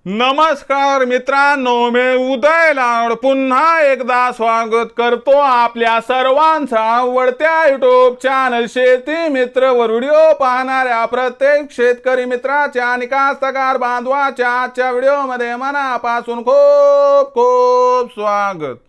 नमस्कार मित्रांनो, मी उदय लाड पुन्हा एकदा स्वागत करतो आपल्या सर्वांचा आवडत्या युट्यूब चॅनल शेती मित्र वर व्हिडिओ पाहणाऱ्या प्रत्येक शेतकरी मित्राच्या आणि कास्तकार बांधवाच्या आजच्या व्हिडिओमध्ये मनापासून खूप खूप स्वागत।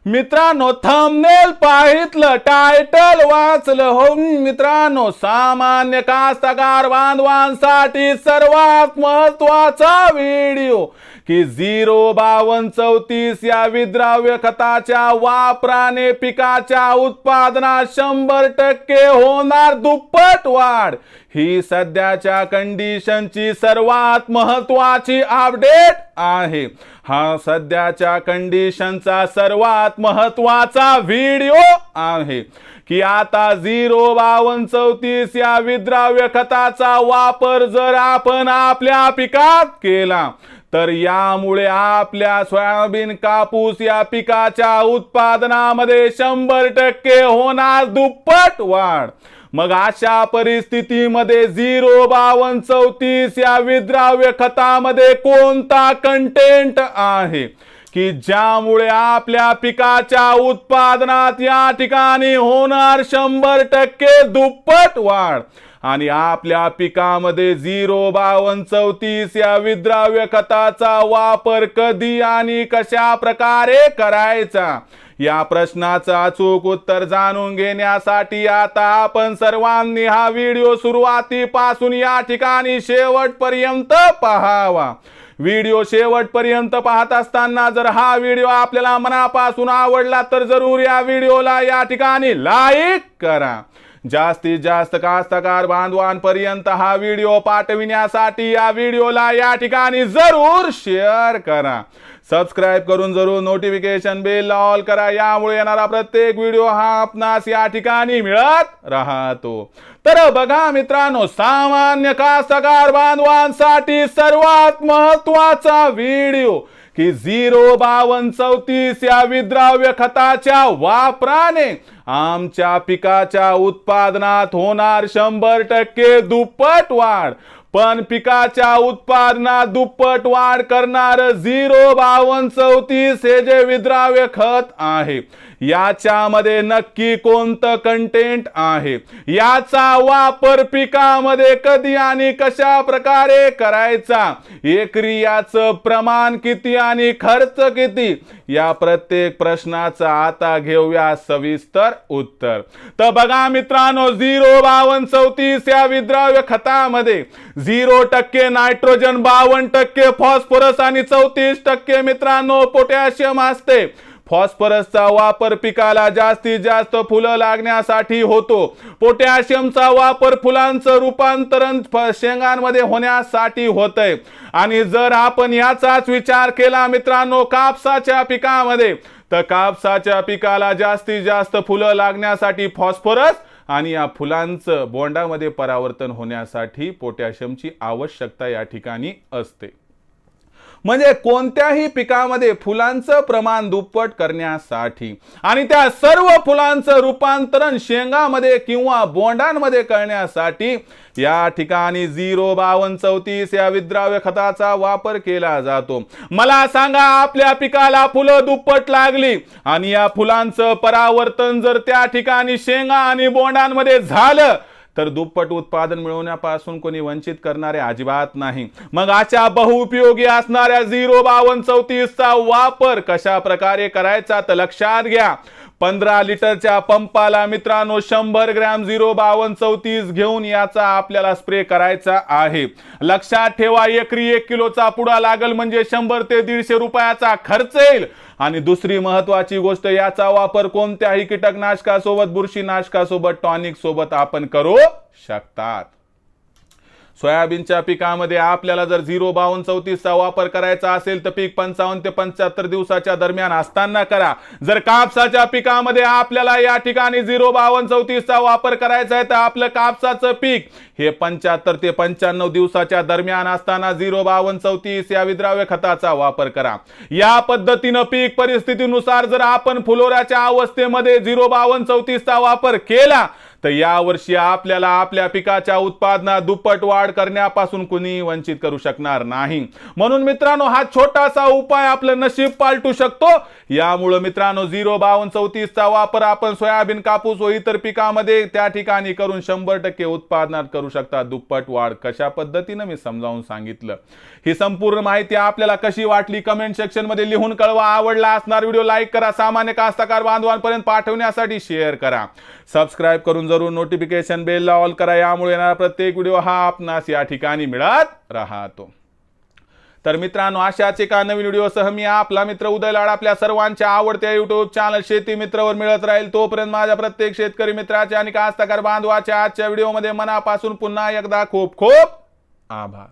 मित्रांनो, थंबनेल पाहितलं, टायटल वाचलं हो मित्रांनो, सामान्य कास्तकार बांधवांसाठी सर्वात महत्त्वाचा व्हिडिओ की 05234 या विद्राव्य खताच्या वापराने पिकाच्या उत्पादनात 100% होणार दुप्पट वाढ। ही सध्याच्या कंडिशनची सर्वात महत्त्वाची अपडेट आहे। हा सध्याच्या कंडिशनचा सर्वात महत्त्वाचा व्हिडिओ आहे की आता 05234 या विद्राव्य खताचा वापर जर आपण आपल्या पिकात केला तर यामुळे आपल्या सोयाबीन कापूस या पिकाच्या उत्पादनामध्ये 100% होणार दुप्पट वाढ। मग अशा परिस्थितीमध्ये 05234 या विद्राव्य खतामध्ये कोणता कंटेंट आहे की ज्यामुळे आपल्या पिकाच्या उत्पादनात या ठिकाणी होणार 100% दुप्पट वाढ। आणि आपल्या पिकामध्ये 05234 या विद्राव्य खताचा वापर कधी आणि कशा प्रकारे करायचा या प्रश्नाचं अचूक उत्तर जाणून घेण्यासाठी आता आपण सर्वांनी हा व्हिडिओ सुरुवातीपासून या ठिकाणी शेवटपर्यंत पाहावा। व्हिडिओ शेवटपर्यंत पाहत असताना जर हा व्हिडिओ आपल्याला मनापासून आवडला तर जरूर या व्हिडिओला या ठिकाणी लाईक करा। जास्तीत जास्त कास्तकार बांधवांपर्यंत हा व्हिडिओ पाठविण्यासाठी या व्हिडिओला या ठिकाणी जरूर शेअर करा। सबस्क्राइब करून जरूर नोटिफिकेशन बेल ऑल करा, यामुळे येणारा प्रत्येक व्हिडिओ हा आपणास या ठिकाणी मिळत राहतो। तर बघा मित्रांनो, सामान्य कास्तकार बांधवांसाठी सर्वात महत्त्वाचा व्हिडिओ की 05234 या विद्राव्य खताच्या वापराने आमच्या पिकाच्या उत्पादनात होणार 100% दुप्पट वाढ। पण पिकाच्या उत्पादनात दुप्पट वाढ करणार 05234 हे जे विद्राव्य खत आहे याच्यामध्ये नक्की कोणतं कंटेंट आहे, याचा वापर पिकामध्ये कधी आणि कशा प्रकारे करायचा, एकरी याचं प्रमाण किती आणि खर्च किती, या प्रत्येक प्रश्नाचं आता घेऊया सविस्तर उत्तर। तर बघा मित्रांनो, 05234 या विद्राव्य खतामध्ये 0% नायट्रोजन, 52% फॉस्फरस आणि 34% मित्रांनो पोटॅशियम असते। फॉस्फरसचा वापर पिकाला जास्तीत जास्त फुलं लागण्यासाठी होतो। पोटॅशियमचा वापर फुलांचं रूपांतरण शेंगांमध्ये होण्यासाठी होतंय। आणि जर आपण याचाच विचार केला मित्रांनो कापसाच्या पिकामध्ये, तर कापसाच्या पिकाला जास्तीत जास्त फुलं लागण्यासाठी फॉस्फरस आणि या फुलांचं बोंडामध्ये परावर्तन होण्यासाठी पोटॅशियमची आवश्यकता या ठिकाणी असते। म्हणजे कोणत्याही पिकामध्ये फुलांचं प्रमाण दुप्पट करण्यासाठी आणि त्या सर्व फुलांचं रूपांतरण शेंगामध्ये किंवा बोंडांमध्ये करण्यासाठी या ठिकाणी 05234 या विद्राव्य खताचा वापर केला जातो। मला सांगा, आपल्या पिकाला फुलं दुप्पट लागली आणि या फुलांचं परावर्तन जर त्या ठिकाणी शेंगा आणि बोंडांमध्ये झालं तर दुप्पट उत्पादन मिळवण्यापासून कोणी वंचित करणारे अजिबात नाही। मग अशा बहुउपयोगी असणाऱ्या 05234 चा वापर कशा प्रकारे करायचा तर लक्षात घ्या। 15 लिटरच्या पंपाला मित्रांनो 100 ग्रॅम 05234 घेऊन याचा आपल्याला स्प्रे करायचा आहे। लक्षात ठेवा, एकरी 1 किलोचा पुडा लागल म्हणजे 100 ते 150 रुपयाचा खर्च येईल। आणि दुसरी महत्त्वाची गोष्ट, याचा वापर कोणत्याही कीटकनाशकासोबत, बुरशीनाशकासोबत, टॉनिक सोबत आपण करू शकतात। सोयाबीनच्या पिकामध्ये आपल्याला जर 05234 चा वापर करायचा असेल तर पीक 55 ते 75 दिवसाच्या दरम्यान असताना करा। जर कापसाच्या पिकामध्ये आपल्याला या ठिकाणी 05234 चा वापर करायचा आहे तर आपलं कापसाचं पीक हे 75 ते 95 दिवसाच्या दरम्यान असताना 05234 या विद्राव्य खताचा वापर करा। या पद्धतीने पीक परिस्थितीनुसार जर आपण फुलोऱ्याच्या अवस्थेमध्ये 05234 चा वापर केला तर यावर्षी आपल्याला आपल्या पिकाच्या उत्पादनात दुप्पट वाढ करण्यापासून कुणी वंचित करू शकणार नाही। म्हणून मित्रांनो हा छोटासा उपाय आपलं नशीब पालटू शकतो। यामुळे मित्रांनो 05234 चा वापर आपण सोयाबीन, कापूस व इतर पिकामध्ये त्या ठिकाणी करून 100% उत्पादनात करू शकता दुप्पट वाढ। कशा पद्धतीने मी समजावून सांगितलं। ही संपूर्ण माहिती आपल्याला कशी वाटली कमेंट सेक्शन मध्ये लिहून कळवा। आवडला असणार व्हिडिओ लाईक करा, सामान्य कास्तकार बांधवांपर्यंत पाठवण्यासाठी शेअर करा, सबस्क्राइब करून जरूर नोटिफिकेशन बेल ला ऑल करा। यामुळे येणारा प्रत्येक व्हिडिओ हा आपणास या ठिकाणी मिळत राहतो। तर मित्रांनो अशाच एका नवीन व्हिडिओसह मी आपला मित्र उदय लाड आपल्या सर्वांच्या आवडत्या YouTube चॅनल शेती मित्रवर मिळत राहील। तोपर्यंत माझ्या प्रत्येक शेतकरी मित्राच्या आणि कास्तकार बांधवाच्या आजच्या व्हिडिओमध्ये मनापासून पुन्हा एकदा खूप खूप आभार।